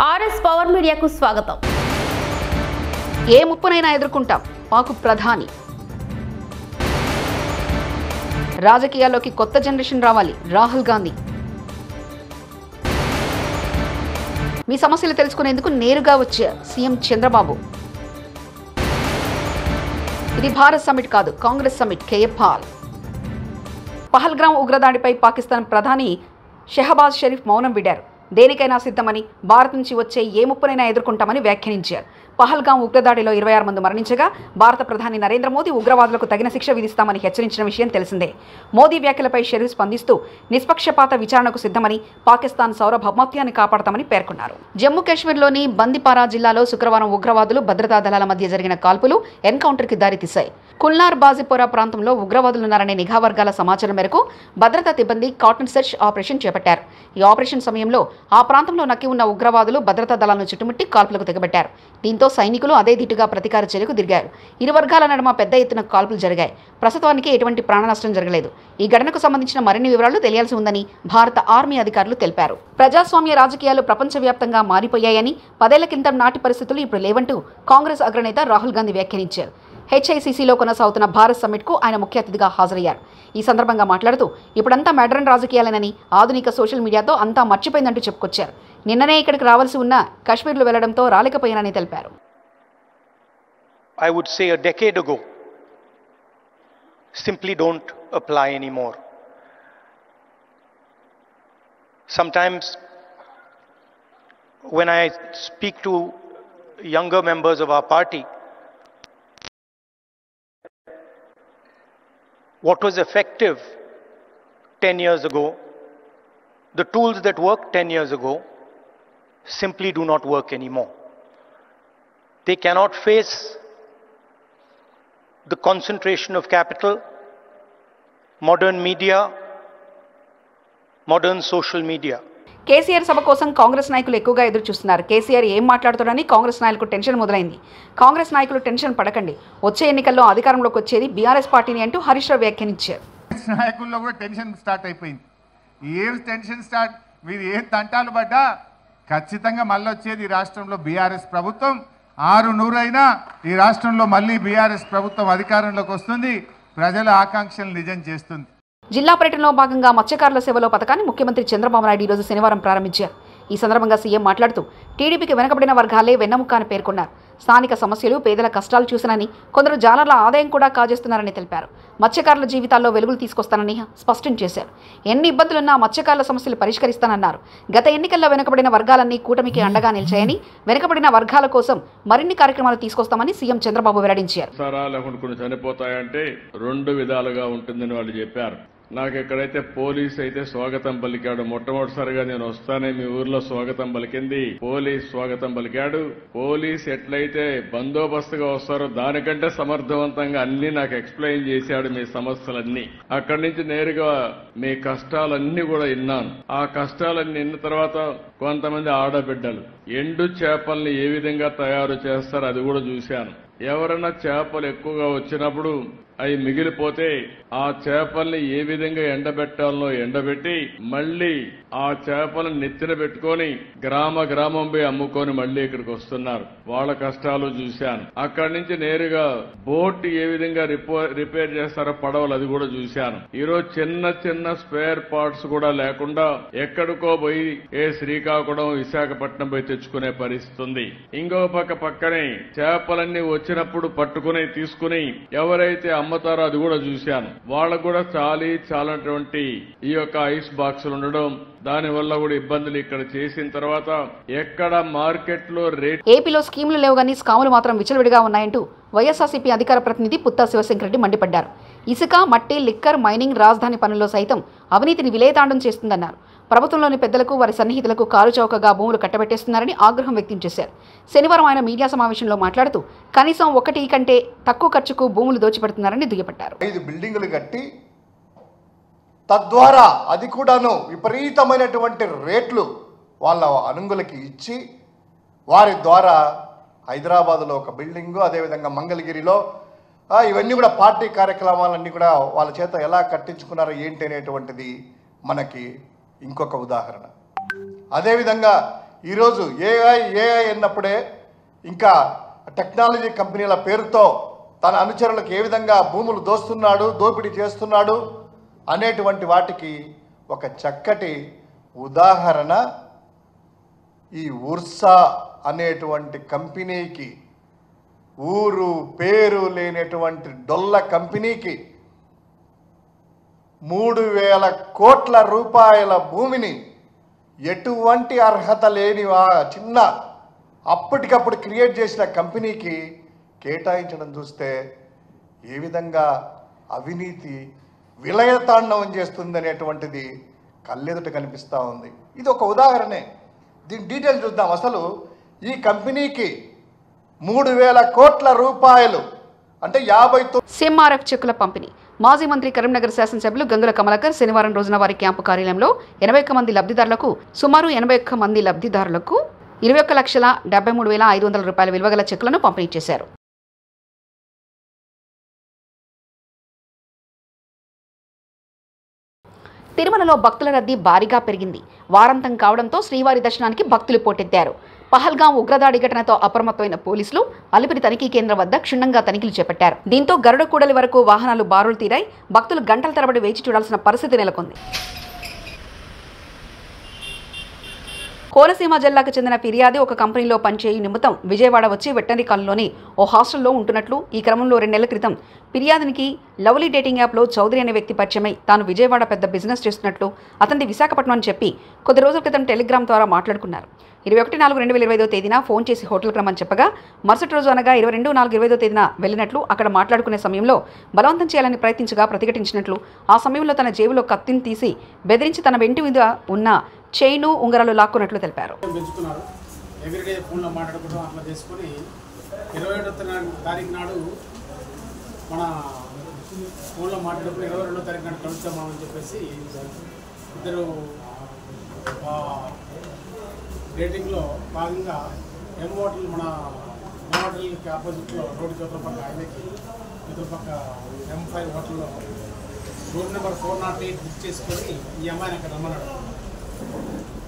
RS power మీడియాకు స్వాగతం. ఏ ముప్పునైనా ఎదుర్కొంటాం మాకు ప్రధాని. రాజకీయాల్లోకి కొత్త జనరేషన్ రావాలి రాహుల్ గాంధీ. మీ సమస్యలు తెలుసుకునేందుకు నేరుగా వచ్చే సీఎం చంద్రబాబు. ఇది భారత్ సమిట్ కాదు, కాంగ్రెస్ సమిట్. కేఏ పాల్. పహల్గామ్ ఉగ్రదాడిపై పాకిస్తాన్ ప్రధాని షెహబాజ్ షరీఫ్ మౌనం వీడారు. దేనికైనా సిద్ధమని, భారత్ నుంచి వచ్చే ఏ ముప్పునైనా ఎదుర్కొంటామని వ్యాఖ్యానించారు. పహల్గామ్ ఉగ్రదాడిలో 26 మంది మరణించగా భారత ప్రధాని నరేంద్ర మోదీ ఉగ్రవాదులకు తగిన శిక్ష విధిస్తామని హెచ్చరించిన విషయం తెలిసిందే. మోదీ వ్యాఖ్యలపై షరీఫ్ స్పందిస్తూ నిష్పక్షపాత విచారణకు సిద్ధమని, పాకిస్తాన్ సార్వభౌమత్వాన్ని కాపాడతామని పేర్కొన్నారు. జమ్మూ కాశ్మీర్లోని బందిపారా జిల్లాలో శుక్రవారం ఉగ్రవాదులు భద్రతా దళాల మధ్య జరిగిన కాల్పులు ఎన్కౌంటర్కి దారితీశాయి. కుల్నార్ బాజిపోరా ప్రాంతంలో ఉగ్రవాదులున్నారనే నిఘా వర్గాల సమాచారం మేరకు భద్రతా సిబ్బంది కాటన్ సెర్చ్ ఆపరేషన్ చేపట్టారు. ఈ ఆపరేషన్ సమయంలో ఆ ప్రాంతంలో నక్కి ఉన్న ఉగ్రవాదులు భద్రతా దళాలను చుట్టుముట్టి కాల్పులకు తెగబెట్టారు. దీంతో సైనికులు అదే దిట్టుగా ప్రతీకార చర్యకు దిగారు. ఇరు వర్గాల నడుమ పెద్ద ఎత్తున కాల్పులు జరిగాయి. ప్రస్తుతానికి ఎటువంటి ప్రాణ నష్టం జరగలేదు. ఈ ఘటనకు సంబంధించిన మరిన్ని వివరాలు తెలియాల్సి ఉందని భారత ఆర్మీ అధికారులు తెలిపారు. ప్రజాస్వామ్య రాజకీయాలు ప్రపంచవ్యాప్తంగా మారిపోయాయని, 10 ఏళ్ల కింద నాటి పరిస్థితులు ఇప్పుడు లేవంటూ కాంగ్రెస్ అగ్రనేత రాహుల్ గాంధీ వ్యాఖ్యానించారు. హెచ్ఐసిసిలో కొనసాగుతున్న భారత్ సమ్మిట్కు ఆయన ముఖ్య అతిథిగా హాజరయ్యారు. ఈ సందర్భంగా మాట్లాడుతూ ఇప్పుడంతా మోడర్న్ రాజకీయాలేనని, ఆధునిక సోషల్ మీడియాతో అంతా మర్చిపోయిందంటూ చెప్పుకొచ్చారు. నిన్ననే ఇక్కడికి రావాల్సి ఉన్న కాశ్మీర్లో వెళ్లడంతో రాలేకపోయానని తెలిపారు. I would say a decade ago simply don't apply anymore. Sometimes when I speak to younger members of our party, what was effective 10 years ago, the tools that worked 10 years ago simply do not work anymore. They cannot face the concentration of capital, modern media, modern social media. KCR సభ కోసం కాంగ్రెస్ నాయకులు ఎక్కువగా ఎదురు చూస్తున్నారు. కేసీఆర్ ఏం మాట్లాడుతాడని కాంగ్రెస్ నాయకులకు tension మొదలైంది. కాంగ్రెస్ నాయకులు tension పడకండి, వచ్చే ఎన్నికల్లో అధికారంలోకి వచ్చేది బీఆర్ఎస్ పార్టీని అంటూ హరీష్ రావు వ్యాఖ్యానించారు. నాయకుల్లో కూడా టెన్షన్ స్టార్ట్ అయిపోయింది. ఏం టెన్షన్ స్టార్ట్, మీరు ఏం తంటాలు పడ్డా ఖచ్చితంగా మళ్ళీ వచ్చేది ఈ రాష్ట్రంలో బీఆర్ఎస్ ప్రభుత్వం. 600 అయినా ఈ రాష్ట్రంలో మళ్ళీ బీఆర్ఎస్ ప్రభుత్వం అధికారంలోకి వస్తుంది, ప్రజల ఆకాంక్షలు నిజం చేస్తుంది. జిల్లా పర్యటనలో భాగంగా మత్స్యకారుల సేవలో పథకాన్ని ముఖ్యమంత్రి చంద్రబాబు నాయుడు ఈరోజు శనివారం ప్రారంభించారు. ఈ సందర్భంగా సీఎం మాట్లాడుతూ టీడీపీకి వెనుకబడిన వర్గాలే వెన్నెముక అని పేర్కొన్నారు. స్థానిక సమస్యలు, పేదల కష్టాలు చూసినని, కొందరు జాలర్ల ఆదాయం కూడా కాజేస్తున్నారని తెలిపారు. మత్స్యకారుల జీవితాల్లో వెలుగులు తీసుకొస్తానని స్పష్టం చేశారు. ఎన్ని ఇబ్బందులున్నా మత్స్యకారుల సమస్యలు పరిష్కరిస్తానన్నారు. గత ఎన్నికల్లో వెనుకబడిన వర్గాలన్నీ కూటమికి అండగా నిలిచాయని, వెనుకబడిన వర్గాల కోసం మరిన్ని కార్యక్రమాలు తీసుకొస్తామని సీఎం చంద్రబాబు వెల్లడించారు. చనిపోతాయంటే 2 విధాలుగా ఉంటుందని వాళ్ళు చెప్పారు. నాకు ఎక్కడైతే పోలీస్ అయితే స్వాగతం పలికాడు, మొట్టమొదటిసారిగా నేను వస్తానే మీ ఊర్లో స్వాగతం పలికింది పోలీస్ స్వాగతం పలికాడు. పోలీస్ ఎట్లయితే బందోబస్తుగా వస్తారో దానికంటే సమర్థవంతంగా అన్ని నాకు ఎక్స్ప్లెయిన్ చేశాడు, మీ సమస్యలన్నీ. అక్కడి నుంచి నేరుగా మీ కష్టాలన్నీ కూడా విన్నాను. ఆ కష్టాలన్నీ విన్న తర్వాత కొంతమంది ఆడబిడ్డలు ఎండు చేపల్ని ఏ విధంగా తయారు చేస్తారో అది కూడా చూశాను. ఎవరైనా చేపలు ఎక్కువగా వచ్చినప్పుడు అవి మిగిలిపోతే ఆ చేపల్ని ఏ విధంగా ఎండబెట్టాలనో ఎండబెట్టి మళ్లీ ఆ చేపలను నెత్తిన పెట్టుకొని గ్రామం పోయి అమ్ముకొని మళ్లీ ఇక్కడికి వస్తున్నారు. వాళ్ళ కష్టాలు చూశాను. అక్కడి నుంచి నేరుగా బోట్ ఏ విధంగా రిపేర్ చేస్తారో పడవలు అది కూడా చూశాను. ఈరోజు చిన్న స్పేర్ పార్ట్స్ కూడా లేకుండా ఎక్కడికో పోయి శ్రీకాకుళం, విశాఖపట్నం పోయి తెచ్చుకునే పరిస్థితి ఉంది. ఇంకో పక్కనే చేపలన్నీ వచ్చినప్పుడు పట్టుకుని తీసుకుని ఎవరైతే అమ్ముతారో అది కూడా చూశాను. వాళ్ళకు కూడా చాలటువంటి ఈ యొక్క ఐస్ బాక్సులు ఉండడం, దానివల్ల కూడా ఇబ్బందులు ఇక్కడ చేసిన తర్వాత ఎక్కడ మార్కెట్లో రేట్. ఏపీలో స్కీములు లేవు కానీ స్కాములు మాత్రం విచ్చలవిడిగా ఉన్నాయంటూ వైఎస్ఆర్సీపీ అధికార ప్రతినిధి పుత్తా శివశంకర్ రెడ్డి మండిపడ్డారు. ఇసుక, మట్టి, లిక్కర్, మైనింగ్, రాజధాని పనుల్లో సైతం అవినీతిని విలేతాండం చేస్తుందన్నారు. ప్రభుత్వంలోని పెద్దలకు, వారి సన్నిహితులకు కారు చౌకగా భూములు కట్టబెట్టేస్తున్నారని ఆగ్రహం వ్యక్తం చేశారు. శనివారం ఆయన మీడియా సమావేశంలో మాట్లాడుతూ కనీసం 1 కంటే తక్కువ ఖర్చుకు భూములు దోచిపెడుతున్నారని దుయ్యబట్టారు. 5 బిల్డింగులు కట్టి తద్వారా అది కూడాను విపరీతమైనటువంటి రేట్లు వాళ్ళ అనుంగులకి ఇచ్చి వారి ద్వారా హైదరాబాద్లో ఒక బిల్డింగు, అదేవిధంగా మంగళగిరిలో ఇవన్నీ కూడా పార్టీ కార్యక్రమాలన్నీ కూడా వాళ్ళ చేత ఎలా కట్టించుకున్నారో ఏంటి అనేటువంటిది మనకి ఇంకొక ఉదాహరణ. అదేవిధంగా ఈరోజు ఏఐ అన్నప్పుడే ఇంకా టెక్నాలజీ కంపెనీల పేరుతో తన అనుచరులకు ఏ విధంగా భూములు దోపిడీ చేస్తున్నాడు అనేటువంటి వాటికి ఒక చక్కటి ఉదాహరణ ఈ ఉర్సా అనేటువంటి కంపెనీకి, ఊరు పేరు లేనటువంటి డొల్ల కంపెనీకి 3,000 కోట్ల రూపాయల భూమిని ఎటువంటి అర్హత లేని చిన్న అప్పటికప్పుడు క్రియేట్ చేసిన కంపెనీకి కేటాయించడం చూస్తే ఏ విధంగా అవినీతి విలయతాండవం చేస్తుంది అనేటువంటిది కళ్ళెదుట కనిపిస్తూ ఉంది. ఇది ఒక ఉదాహరణే. దీని డీటెయిల్ చూద్దాం. అసలు ఈ కంపెనీకి 3,000 కోట్ల రూపాయలు అంటే 59 సిఎంఆర్ఎఫ్ చెక్కుల పంపిణీ. మాజీ మంత్రి కరీంనగర్ శాసనసభ్యులు గంగుల కమలాకర్ శనివారం రోజున వారి క్యాంపు కార్యాలయంలో 81 మంది లబ్ధిదారులకు సుమారు 81 మంది లబ్ధిదారులకు 21,73,500 రూపాయల విలువగల చెక్కులను పంపిణీ చేశారు. తిరుమలలో భక్తుల రద్దీ భారీగా పెరిగింది. వారాంతం కావడంతో శ్రీవారి దర్శనానికి భక్తులు పోటెత్తారు. పహల్గాం ఉగ్రదాడి ఘటనతో అప్రమత్తమైన పోలీసులు అలిపిరి తనిఖీ కేంద్రం వద్ద క్షుణ్ణంగా తనిఖీలు చేపట్టారు. దీంతో గరుడ కూడలి వరకు వాహనాలు బారులు తీరాయి. భక్తులు గంటల తరబడి వేచి చూడాల్సిన పరిస్థితి నెలకొంది. కోనసీమ జిల్లాకు చెందిన ఫిర్యాది ఒక కంపెనీలో పనిచేయు నిమిత్తం విజయవాడ వచ్చి వెటనరీ కాలనీలోని ఓ హాస్టల్లో ఉంటున్నట్లు, ఈ క్రమంలో 2 నెలల క్రితం ఫిర్యాదునికి లవ్లీ డేటింగ్ యాప్లో చౌదరి అనే వ్యక్తి పరిచయమై తాను విజయవాడ పెద్ద బిజినెస్ చేస్తున్నట్లు, అతనిది విశాఖపట్నం అని చెప్పి కొద్ది రోజుల క్రితం టెలిగ్రామ్ ద్వారా మాట్లాడుకున్నారు. 21/4/2025 తేదీన ఫోన్ చేసి హోటల్కి రమ్మని చెప్పగా మరుసటి రోజు అనగా 22/4/2025 తేదీన వెళ్ళినట్లు, అక్కడ మాట్లాడుకునే సమయంలో బలవంతం చేయాలని ప్రయత్నించగా ప్రతిఘటించినట్లు, ఆ సమయంలో తన జేబులో కత్తిని తీసి బెదిరించి తన వెంటి మీద ఉన్న చైను ఉంగరాలు లాక్కున్నట్లు తెలిపారు. ఎవ్రీడే ఫోన్లో మాట్లాడుకోవడం అట్లా చేసుకొని 21వ తారీఖు నాడు మన ఫోన్లో మాట్లాడుకుని 22వ తారీఖు నాడు కలుస్తామని చెప్పేసి ఇద్దరు డేటింగ్లో భాగంగా ఎం హోటల్ మన హోటల్కి ఆపోజిట్లో రోడ్డుకి ఎదురు పక్క హైవేకి ఎదురు పక్క M5 హోటల్లో రూమ్ నెంబర్ 408 బుక్ చేసుకొని ఈ అమ్మాయిని అక్కడ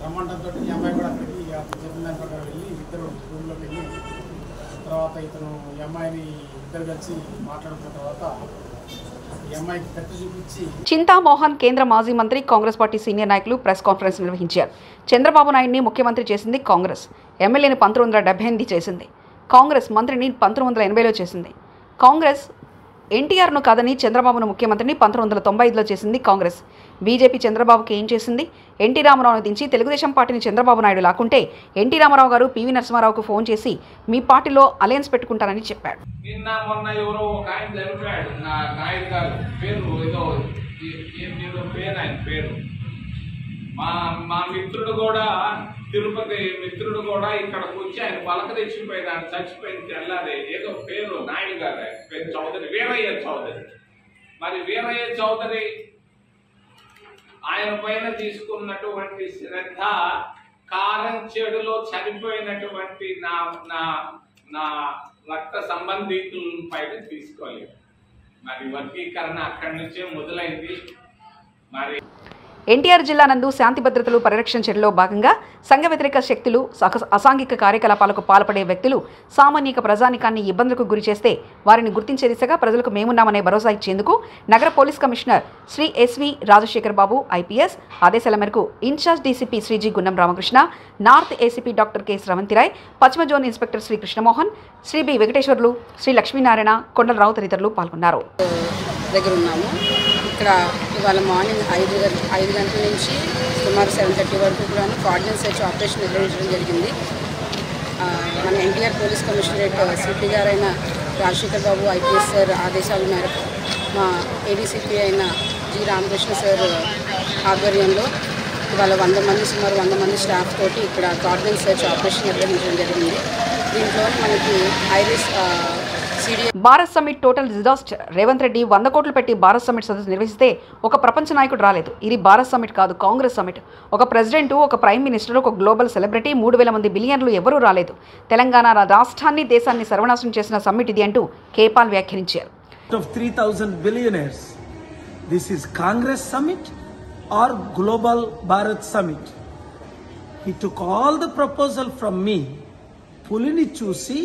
రమ్మంటంతో ఈ అమ్మాయి కూడా అక్కడికి చెప్పిన దాని ప్రకారం వెళ్ళి ఇద్దరు రూమ్లోకి వెళ్ళి తర్వాత ఇతను ఈ అమ్మాయిని ఇద్దరు కలిసి మాట్లాడుకున్న తర్వాత ఈ అమ్మాయికి కత్తి చూపించి చింతామోహన్ కేంద్ర మాజీ మంత్రి, కాంగ్రెస్ పార్టీ సీనియర్ నాయకులు ప్రెస్ కాన్ఫరెన్స్ నిర్వహించారు. చంద్రబాబు నాయుడిని ముఖ్యమంత్రి చేసింది కాంగ్రెస్, ఎమ్మెల్యేని 1978 చేసింది కాంగ్రెస్, మంత్రిని 1980లో చేసింది కాంగ్రెస్, ఎన్టీఆర్ను కాదని చంద్రబాబును ముఖ్యమంత్రిని 1995లో చేసింది కాంగ్రెస్. బీజేపీ చంద్రబాబుకి ఏం చేసింది? ఎన్టీ రామారావును దించి తెలుగుదేశం పార్టీని చంద్రబాబు నాయుడు లాక్కుంటే ఎన్టీ రామారావు గారు పివి నరసింహారావుకు ఫోన్ చేసి మీ పార్టీలో అలయన్స్ పెట్టుకుంటారని చెప్పాడు. నిన్న మొన్న ఎవరో ఒక ఆయన చనిపోయాడు, నాయుడు గారు పేరు ఏదో ఆయన పేరు. మా మిత్రుడు కూడా తిరుపతి మిత్రుడు కూడా ఇక్కడికి వచ్చి ఆయన పలక తెచ్చిపోయింది. ఆయన చచ్చిపోయింది తెల్లారి. ఏదో పేరు నాయుడు గారు పేరు చౌదరి, వీరయ్య చౌదరి. మరి వీరయ్య చౌదరి ఆయన పైన తీసుకున్నటువంటి శ్రద్ధ కారం చెడులో చనిపోయినటువంటి నా రక్త సంబంధితుల పైన తీసుకోలేదు. మరి వర్గీకరణ అక్కడి నుంచే మొదలైంది. మరి ఎన్టీఆర్ జిల్లా నందు శాంతి భద్రతలు పరిరక్షణ చర్యలో భాగంగా సంఘ వ్యతిరేక శక్తులు, అసాంఘిక కార్యకలాపాలకు పాల్పడే వ్యక్తులు సామాన్య ప్రజానికాన్ని ఇబ్బందులకు గురి చేస్తే వారిని గుర్తించే దిశగా ప్రజలకు మేమున్నామనే భరోసా ఇచ్చేందుకు నగర police commissioner Shri SV Rajasekhar Babu IPS ఆదేశాల మేరకు in charge DCP Shri G Gunnam Ramakrishna, north ACP doctor K Sravanthi Rai, పశ్చిమ zone inspector Shri Krishnamohan, Shri B Venkateswarlu, Shri Lakshminarayana, Kondalarao తదితరులు పాల్గొన్నారు. ఇక్కడ ఇవాళ మార్నింగ్ 5 గంటల నుంచి సుమారు 7:30 వరకు కూడా కార్డినెన్స్ సెర్చ్ ఆపరేషన్ నిర్వహించడం జరిగింది. మన ఎన్టీఆర్ పోలీస్ కమిషనరేట్ సిపి గారైన రాజశేఖర్ బాబు ఐపీఎస్ సార్ ఆదేశాల మేరకు మా ఏడీసీపీ అయిన జి రామకృష్ణ సార్ ఆధ్వర్యంలో ఇవాళ సుమారు 100 మంది స్టాఫ్ తోటి ఇక్కడ కార్డినెన్స్ సెర్చ్ ఆపరేషన్ నిర్వహించడం జరిగింది. దీంట్లో మనకి iris Bharat summit total disaster. Revanth Reddy 100 కోట్లు పెట్టి భారత్ సమ్మిట్ సదస్సు నిర్వహిస్తే ఒక ప్రపంచ నాయకుడు రాలేదు. ఇది భారత్ సమ్మిట్ కాదు, కాంగ్రెస్ సమ్మిట్. ఒక ప్రెసిడెంట్, ఒక ప్రైమ్ మినిస్టర్, ఒక గ్లోబల్ సెలబ్రిటీ, 3000 మంది బిలియనర్లు ఎవరూ రాలేదు. తెలంగాణ రాష్ట్రాన్ని, దేశాన్ని సర్వనాశనం చేసిన సమ్మిట్ ఇది అంటూ కేపాల్ వ్యాఖ్యానించారు. 3000 billionaires. This is Congress summit or global Bharat summit. He took all the proposal from me. పులిని చూసి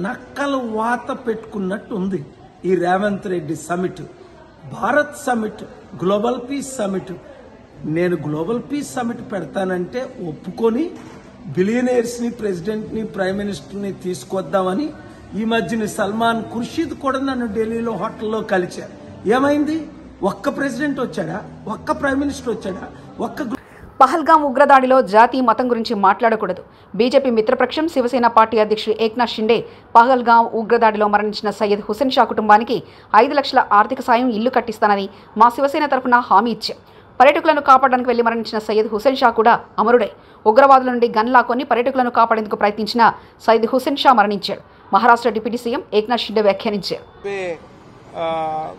నక్కలు వాత పెట్టుకున్నట్టు ఉంది ఈ Revanth Reddy summit. Bharat summit, global peace summit. నేను గ్లోబల్ పీస్ సమిట్ పెడతానంటే ఒప్పుకొని బిలియనీర్స్ని, ప్రెసిడెంట్ని, ప్రైమ్ మినిస్టర్ని తీసుకొద్దామని ఈ మధ్యన సల్మాన్ ఖుర్షీద్ కూడా నన్ను ఢిల్లీలో హోటల్లో కలిశారు. ఏమైంది? ఒక్క ప్రెసిడెంట్ వచ్చాడా? ఒక్క ప్రైమ్ మినిస్టర్ వచ్చాడా? పహల్గాం ఉగ్రదాడిలో జాతి మతం గురించి మాట్లాడకూడదు. బీజేపీ మిత్రపక్షం శివసేన పార్టీ అధ్యక్షుడు ఏక్నాథ్ షిండే పహల్గాం ఉగ్రదాడిలో మరణించిన సయ్యద్ హుసేన్ షా కుటుంబానికి 5 లక్షల ఆర్థిక సాయం, ఇల్లు కట్టిస్తానని మా శివసేన తరఫున హామీ ఇచ్చాం. పర్యాటకులను కాపాడడానికి వెళ్లి మరణించిన సయ్యద్ హుసేన్ షా కూడా అమరుడే. ఉగ్రవాదుల నుండి గన్ లాక్కొని పర్యాటకులను కాపాడేందుకు ప్రయత్నించిన సయ్యద్ హుసేన్ షా మరణించాడు. మహారాష్ట్ర డిప్యూటీ సీఎం ఏక్నాథ్ షిండే వ్యాఖ్యానించారు.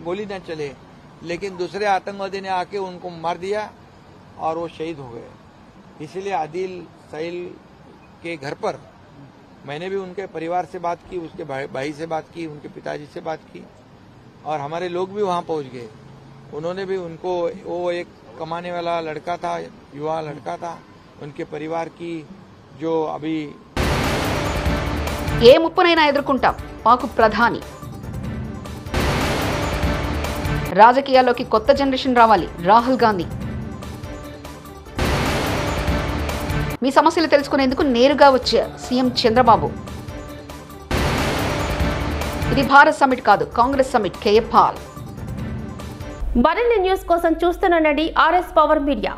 गोली न चले, लेकिन दूसरे आतंकवादी ने आके उनको मार दिया और वो शहीद हो गए. इसलिए आदिल सहील के घर पर मैंने भी उनके परिवार से बात की, उसके भाई से बात की, उनके पिताजी से बात की और हमारे लोग भी वहां पहुंच गए. उन्होंने भी उनको, वो एक कमाने वाला लड़का था, युवा लड़का था, उनके परिवार की जो अभी ఏ ముప్పునైనా ఎదుర్కొంటాం పాకు ప్రధాని. రాజకీయాల్లోకి కొత్త జనరేషన్ రావాలి రాహుల్ గాంధీ. మీ సమస్యలు తెలుసుకునేందుకు నేరుగా వచ్చే సీఎం చంద్రబాబు. ఇది భారత్ సమిట్ కాదు, కాంగ్రెస్ సమిట్. కేఏ పాల్. మరిన్ని న్యూస్ కోసం చూస్తూనండి RS పవర్ మీడియా.